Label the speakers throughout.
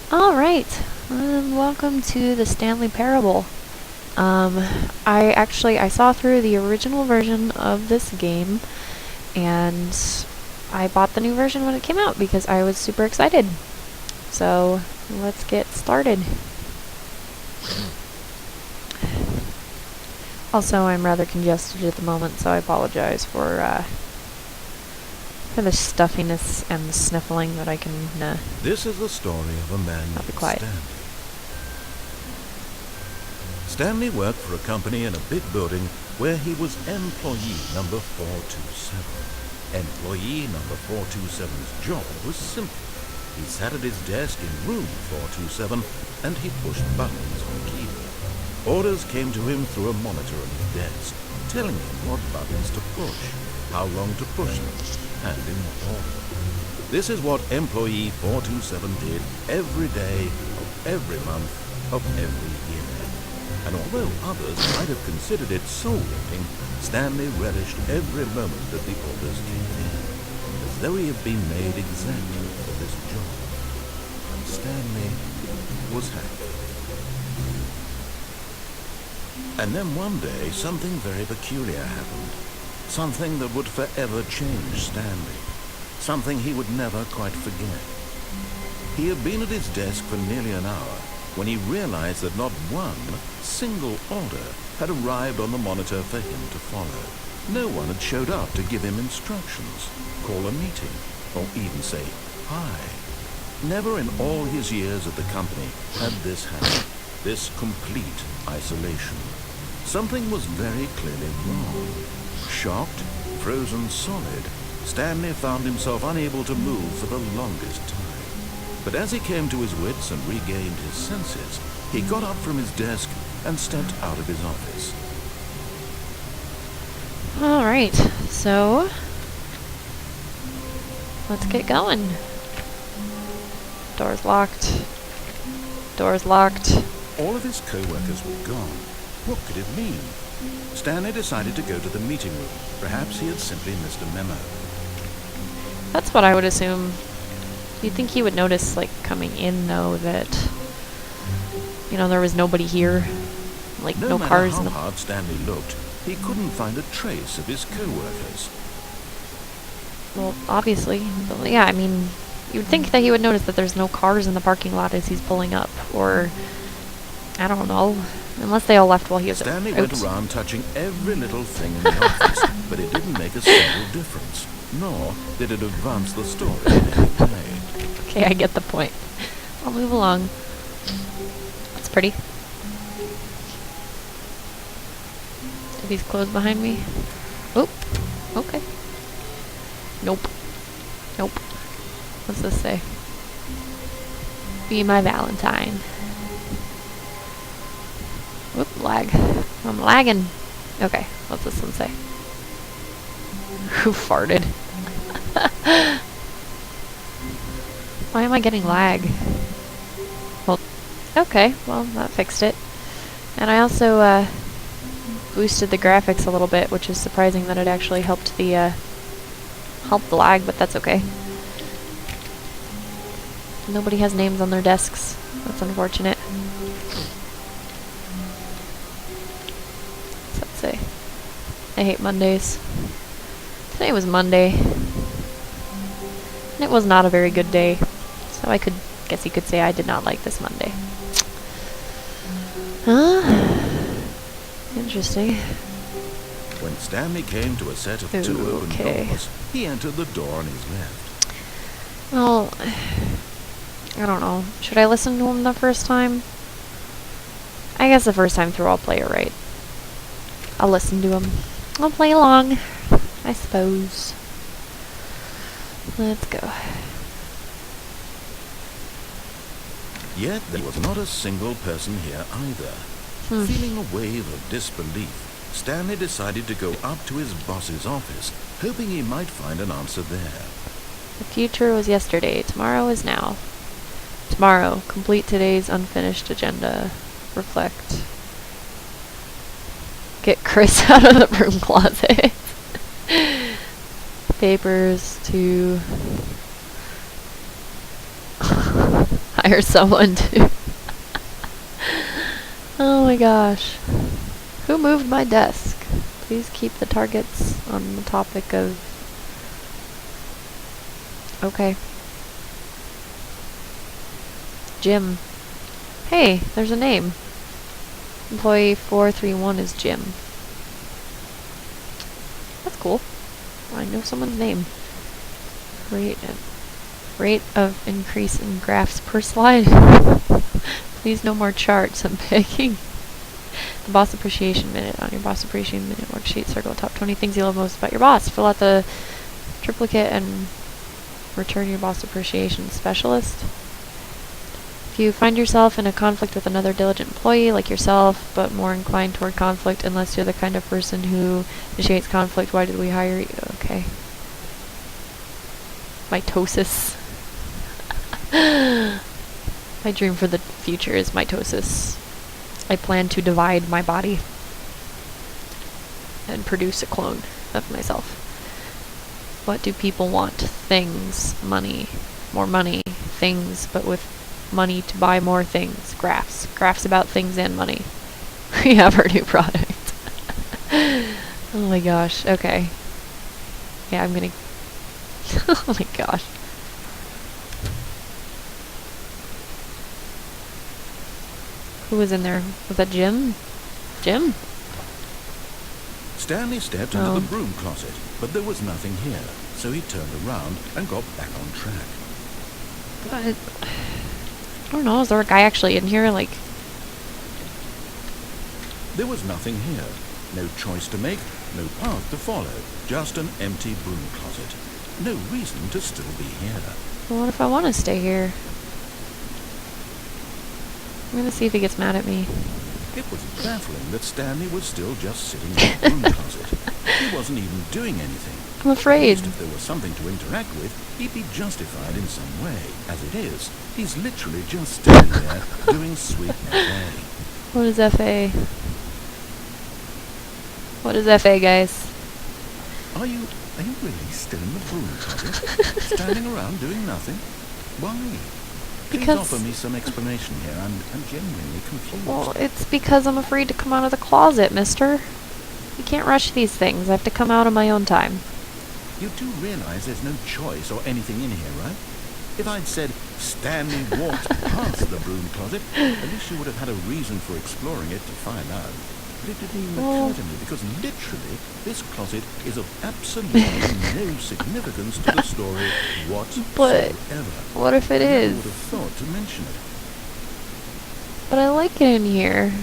Speaker 1: Alright, welcome to the Stanley Parable. I saw through the original version of this game, and I bought the new version when it came out because I was super excited. So, let's get started. Also, I'm rather congested at the moment, so I apologize for the stuffiness and the sniffling that I can,
Speaker 2: This is the story of a man named Stanley. Stanley worked for a company in a big building where he was employee number 427. Employee number 427's job was simple. He sat at his desk in room 427 and he pushed buttons on a keyboard. Orders came to him through a monitor on his desk, telling him what buttons to push, how long to push them, and in what order. This is what employee 427 did every day of every month of every year. And although others might have considered it soul-lifting, Stanley relished every moment that the orders came in, as though he had been made exactly for this job. And Stanley was happy. And then one day, something very peculiar happened. Something that would forever change Stanley. Something he would never quite forget. He had been at his desk for nearly an hour when he realized that not one single order had arrived on the monitor for him to follow. No one had showed up to give him instructions, call a meeting, or even say hi. Never in all his years at the company had this happened, this complete isolation. Something was very clearly wrong. Shocked, frozen solid, Stanley found himself unable to move for the longest time. But as he came to his wits and regained his senses, he got up from his desk and stepped out of his office.
Speaker 1: Alright, so let's get going. Door's locked. Door's locked.
Speaker 2: All of his co-workers were gone. What could it mean? Stanley decided to go to the meeting room. Perhaps he had simply missed a memo.
Speaker 1: That's what I would assume. You'd think he would notice, like, coming in, though, that, you know, there was nobody here. Like, no cars in the...
Speaker 2: No matter how hard Stanley looked, he couldn't find a trace of his co-workers.
Speaker 1: Well, obviously. Yeah, I mean, you'd think that he would notice that there's no cars in the parking lot as he's pulling up. Or, I don't know. Unless they all left while he was
Speaker 2: Stanley
Speaker 1: out.
Speaker 2: went around touching every little thing in the office, but it didn't make a single difference. Nor did it advance the story in any way.
Speaker 1: Okay, I get the point. I'll move along. That's pretty. Are these closed behind me? Oh, okay. Nope. Nope. What's this say? Be my Valentine. Whoop, lag. I'm lagging. Okay, what's this one say? Who farted? Why am I getting lag? Well, okay, well, that fixed it. And I also, boosted the graphics a little bit, which is surprising that it actually helped the lag, but that's okay. Nobody has names on their desks. That's unfortunate. What's that say? I hate Mondays. Today was Monday. And it was not a very good day. So I guess you could say I did not like this Monday. Interesting.
Speaker 2: When Stanley came to a set of two open doors, he entered the door on his left.
Speaker 1: Well, I don't know. Should I listen to him the first time? I guess the first time through I'll play it right. I'll listen to him. I'll play along, I suppose. Let's go.
Speaker 2: Yet there was not a single person here either. Feeling a wave of disbelief, Stanley decided to go up to his boss's office, hoping he might find an answer there.
Speaker 1: The future was yesterday. Tomorrow is now. Tomorrow, complete today's unfinished agenda. Reflect. Get Chris out of the broom closet. Papers to... hire someone to... Oh my gosh. Who moved my desk? Please keep the targets on the topic of... Okay. Jim. Hey, there's a name. Employee 431 is Jim. That's cool. I know someone's name. Rate of increase in graphs per slide. Please no more charts, I'm begging. The boss appreciation minute. On your boss appreciation minute worksheet, circle the top 20 things you love most about your boss. Fill out the triplicate and return your boss appreciation specialist. If you find yourself in a conflict with another diligent employee like yourself, but more inclined toward conflict unless you're the kind of person who initiates conflict, why did we hire you? Okay. Mitosis. My dream for the future is mitosis. I plan to divide my body and produce a clone of myself. What do people want? Things, money, more money, things, but with money to buy more things. Graphs. Graphs about things and money. We have our new product. Oh my gosh. Okay. Yeah, I'm gonna... Oh my gosh. Who was in there? Was that Jim? Jim?
Speaker 2: Stanley stepped into the broom closet, but there was nothing here, so he turned around and got back on track.
Speaker 1: I don't know, is there a guy actually in here, like...
Speaker 2: There was nothing here. No choice to make, no path to follow, just an empty broom closet. No reason to still be here.
Speaker 1: Well, what if I want to stay here? I'm gonna see if he gets mad at me.
Speaker 2: It was baffling that Stanley was still just sitting in the broom closet. He wasn't even doing anything.
Speaker 1: I'm afraid.
Speaker 2: At least if there was something to interact with, he'd be justified in some way. As it is, he's literally just standing there doing sweet FA.
Speaker 1: What is FA? What is FA, guys?
Speaker 2: Are you really still in the broom closet? Standing around doing nothing? Why? Please offer me some explanation here. I'm genuinely confused.
Speaker 1: Well, it's because I'm afraid to come out of the closet, mister. You can't rush these things. I have to come out on my own time.
Speaker 2: You do realize there's no choice or anything in here, right? If I'd said Stanley walked past the broom closet, at least you would have had a reason for exploring it to find out. But it didn't even occur to me, because literally, this closet is of absolutely no significance to the story whatsoever.
Speaker 1: But what if it is?
Speaker 2: I would have thought to mention it.
Speaker 1: But I like it in here.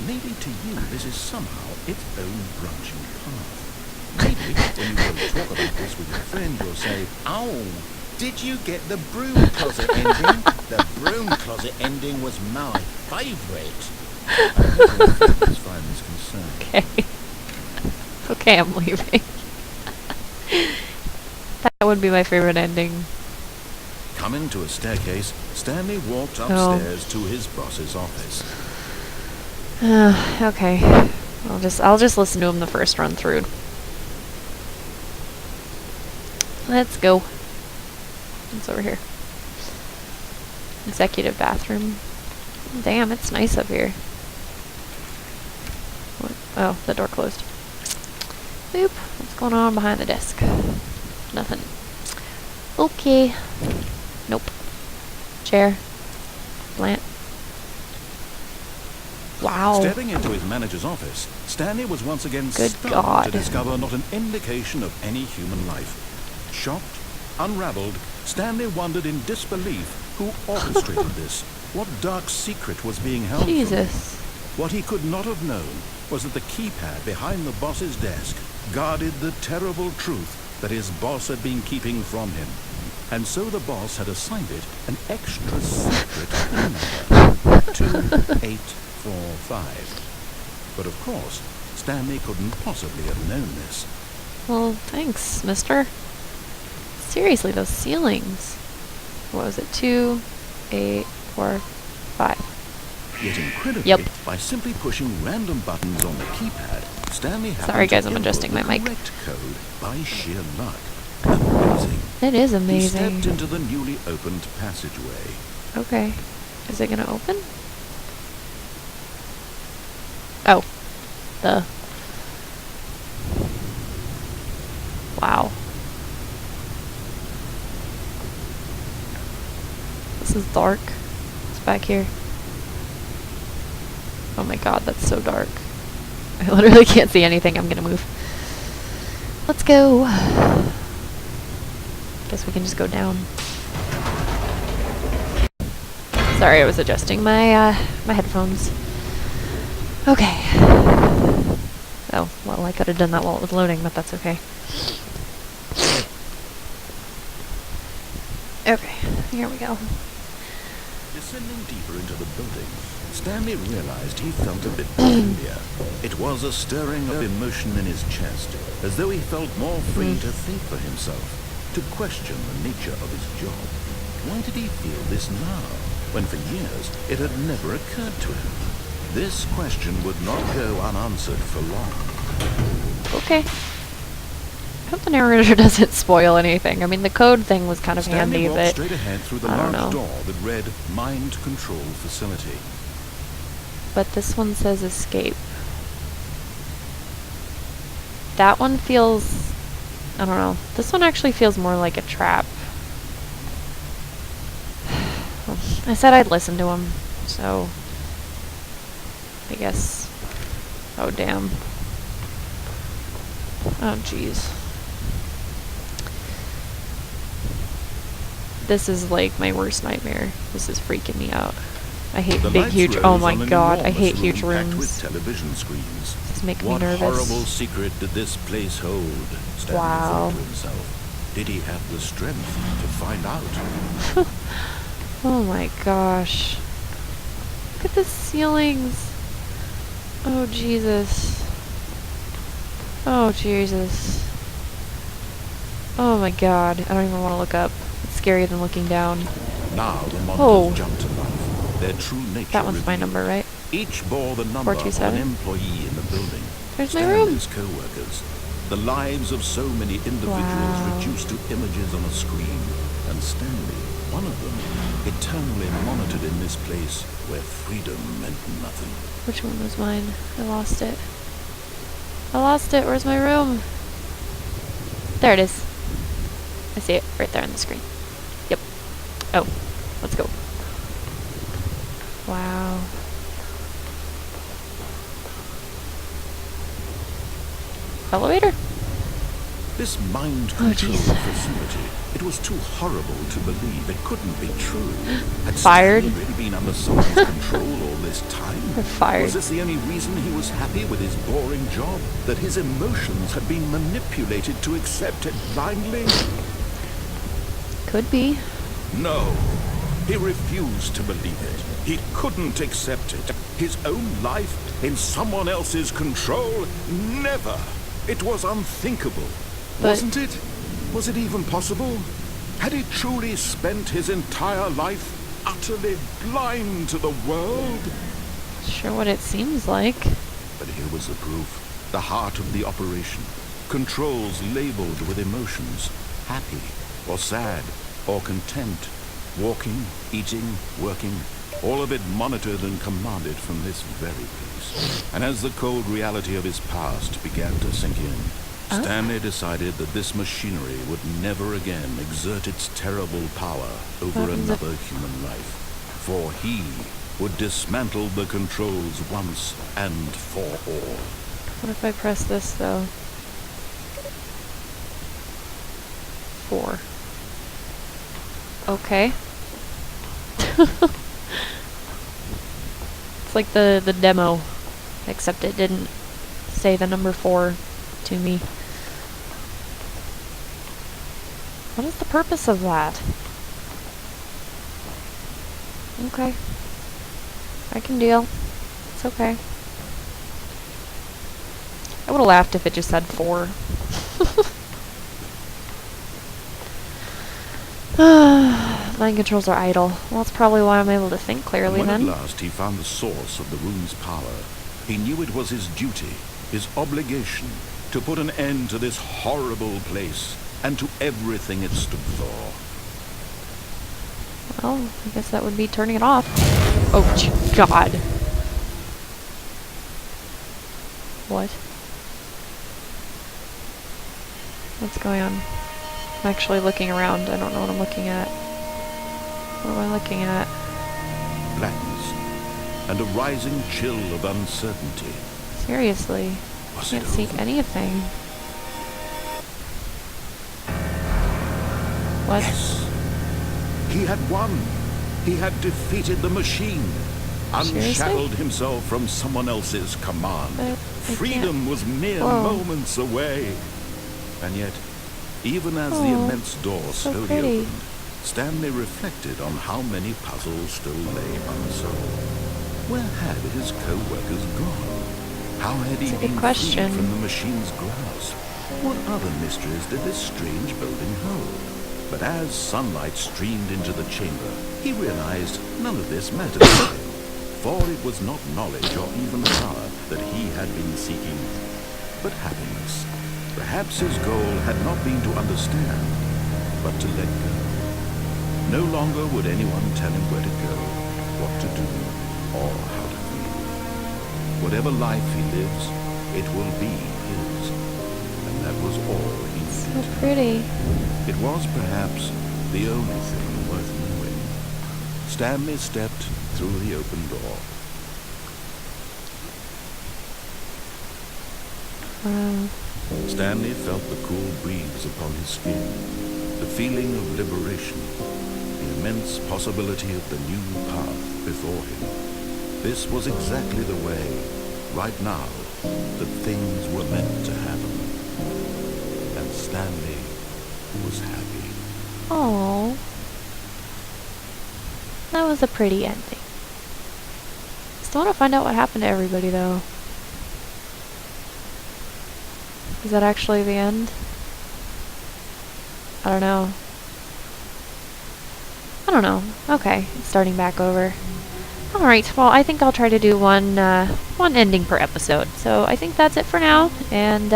Speaker 2: Maybe to you, this is somehow its own branching path. Maybe when you go talk about this with your friend, you'll say, "Oh, did you get the broom closet ending? The broom closet ending was my favourite." As far as is concerned.
Speaker 1: Okay. Okay, I'm leaving. That would be my favorite ending.
Speaker 2: Coming to a staircase, Stanley walked upstairs to his boss's office.
Speaker 1: Okay. I'll just listen to him the first run through. Let's go. What's over here? Executive bathroom. Damn, it's nice up here. What? Oh, the door closed. Boop. What's going on behind the desk? Nothing. Okay. Nope. Chair. Plant. Wow.
Speaker 2: Stepping into his manager's office, Stanley was once again
Speaker 1: Good
Speaker 2: stunned
Speaker 1: God.
Speaker 2: to discover not an indication of any human life. Shocked, unraveled, Stanley wondered in disbelief who orchestrated this. What dark secret was being held
Speaker 1: Jesus.
Speaker 2: from him? What he could not have known was that the keypad behind the boss's desk guarded the terrible truth that his boss had been keeping from him. And so the boss had assigned it an extra secret number, 2845. But of course, Stanley couldn't possibly have known this.
Speaker 1: Well, thanks, mister. Seriously, those ceilings. What was it? 2, 8, 4, 5.
Speaker 2: Yet incredibly,
Speaker 1: Yep.
Speaker 2: by simply pushing random buttons on the keypad, Stanley happened
Speaker 1: Sorry, guys,
Speaker 2: to
Speaker 1: I'm
Speaker 2: input
Speaker 1: adjusting
Speaker 2: the
Speaker 1: my mic.
Speaker 2: correct code by sheer luck. Amazing.
Speaker 1: It is
Speaker 2: He
Speaker 1: amazing.
Speaker 2: stepped into the newly opened passageway.
Speaker 1: Okay. Is it gonna open? Oh. The. Wow. This is dark. It's back here. Oh my god, that's so dark. I literally can't see anything. I'm gonna move. Let's go. Guess we can just go down. Sorry, I was adjusting my my headphones. Okay. Oh, well, I could have done that while it was loading, but that's okay. Okay, here we go.
Speaker 2: Descending deeper into the building, Stanley realized he felt a bit peculiar. It was a stirring of emotion in his chest, as though he felt more free to think for himself, to question the nature of his job. Why did he feel this now, when for years it had never occurred to him? This question would not go unanswered for long.
Speaker 1: Okay. I hope the narrator doesn't spoil anything. I mean, the code thing was kind of
Speaker 2: Stanley
Speaker 1: handy,
Speaker 2: walked
Speaker 1: but
Speaker 2: straight ahead through the
Speaker 1: I don't
Speaker 2: large
Speaker 1: know.
Speaker 2: door that read Mind Control Facility.
Speaker 1: But this one says escape. That one feels... I don't know. This one actually feels more like a trap. I said I'd listen to him, so... I guess... Oh, damn. Oh, jeez. This is like my worst nightmare. This is freaking me out. I hate
Speaker 2: The
Speaker 1: big,
Speaker 2: lights
Speaker 1: huge...
Speaker 2: rose
Speaker 1: Oh my
Speaker 2: on an
Speaker 1: god, I
Speaker 2: enormous
Speaker 1: hate
Speaker 2: room
Speaker 1: huge
Speaker 2: packed with
Speaker 1: rooms.
Speaker 2: television screens.
Speaker 1: This is making me
Speaker 2: What
Speaker 1: nervous.
Speaker 2: horrible secret did this place hold? Stanley
Speaker 1: Wow.
Speaker 2: thought to himself. Did he have the strength to find out?
Speaker 1: Oh my gosh. Look at the ceilings. Oh Jesus. Oh Jesus. Oh my god. I don't even want to look up. It's scarier than looking down.
Speaker 2: Now the monsters
Speaker 1: Oh.
Speaker 2: jumped to life. Their true nature
Speaker 1: That one's my
Speaker 2: revealed.
Speaker 1: number, right?
Speaker 2: Each bore the number of an
Speaker 1: 427.
Speaker 2: employee in the building.
Speaker 1: There's my room.
Speaker 2: Stanley's co-workers. The lives of so many individuals
Speaker 1: Wow.
Speaker 2: reduced to images on a screen. And Stanley, one of them, eternally monitored in this place where freedom meant nothing.
Speaker 1: Which one was mine? I lost it. I lost it. Where's my room? There it is. I see it right there on the screen. Yep. Oh, let's go. Wow. Elevator?
Speaker 2: This mind
Speaker 1: Oh,
Speaker 2: control
Speaker 1: jeez.
Speaker 2: facility, it was too horrible to believe. It couldn't be true. Had
Speaker 1: Fired?
Speaker 2: Stanley really been under someone's control all this time?
Speaker 1: We're fired.
Speaker 2: Was this the only reason he was happy with his boring job? That his emotions had been manipulated to accept it blindly?
Speaker 1: Could be.
Speaker 2: No. He refused to believe it. He couldn't accept it. His own life in someone else's control? Never. It was unthinkable.
Speaker 1: But-
Speaker 2: Wasn't it? Was it even possible? Had he truly spent his entire life utterly blind to the world?
Speaker 1: Sure what it seems like.
Speaker 2: But here was the proof. The heart of the operation. Controls labeled with emotions. Happy, or sad, or content. Walking, eating, working. All of it monitored and commanded from this very place. And as the cold reality of his past began to sink in, Stanley decided that this machinery would never again exert its terrible power over
Speaker 1: What is it?
Speaker 2: another human life. For he would dismantle the controls once and for all.
Speaker 1: What if I press this, though? 4. Okay. It's like the demo, except it didn't say the number 4 to me. What is the purpose of that? Okay. I can deal. It's okay. I would have laughed if it just said 4. Mind controls are idle. Well, that's probably why I'm able to think clearly
Speaker 2: And when
Speaker 1: then.
Speaker 2: at last he found the source of the room's power, he knew it was his duty, his obligation, to put an end to this horrible place and to everything it stood for.
Speaker 1: Well, I guess that would be turning it off. Oh, God. What? What's going on? I'm actually looking around. I don't know what I'm looking at. What am I looking at?
Speaker 2: Blackness and a rising chill of uncertainty.
Speaker 1: Seriously.
Speaker 2: Was
Speaker 1: I
Speaker 2: it
Speaker 1: can't see
Speaker 2: over?
Speaker 1: anything. What?
Speaker 2: Yes. He had won. He had defeated the machine. Unshackled himself from someone else's command.
Speaker 1: I
Speaker 2: Freedom was mere
Speaker 1: Whoa.
Speaker 2: moments away. And yet, even as the
Speaker 1: Oh,
Speaker 2: immense door
Speaker 1: so
Speaker 2: slowly
Speaker 1: pretty.
Speaker 2: opened, Stanley reflected on how many puzzles still lay unsolved. Where had his co-workers gone? How had he
Speaker 1: That's a good
Speaker 2: been
Speaker 1: question.
Speaker 2: freed from the machine's grasp? What other mysteries did this strange building hold? But as sunlight streamed into the chamber, he realized none of this mattered to him, for it was not knowledge or even power that he had been seeking, but happiness. Perhaps his goal had not been to understand, but to let go. No longer would anyone tell him where to go, what to do, or how to feel. Whatever life he lives, it will be his. And that was all he needed
Speaker 1: So
Speaker 2: to know.
Speaker 1: pretty.
Speaker 2: It was perhaps the only thing worth knowing. Stanley stepped through the open door.
Speaker 1: Wow.
Speaker 2: Stanley felt the cool breeze upon his skin, the feeling of liberation, the immense possibility of the new path before him. This was exactly the way, right now, that things were meant to happen. And Stanley was happy.
Speaker 1: Oh, that was a pretty ending. Still want to find out what happened to everybody, though. Is that actually the end? I don't know. I don't know. Okay, starting back over. Alright, well, I think I'll try to do one ending per episode. So I think that's it for now, and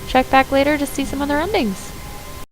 Speaker 1: check back later to see some other endings.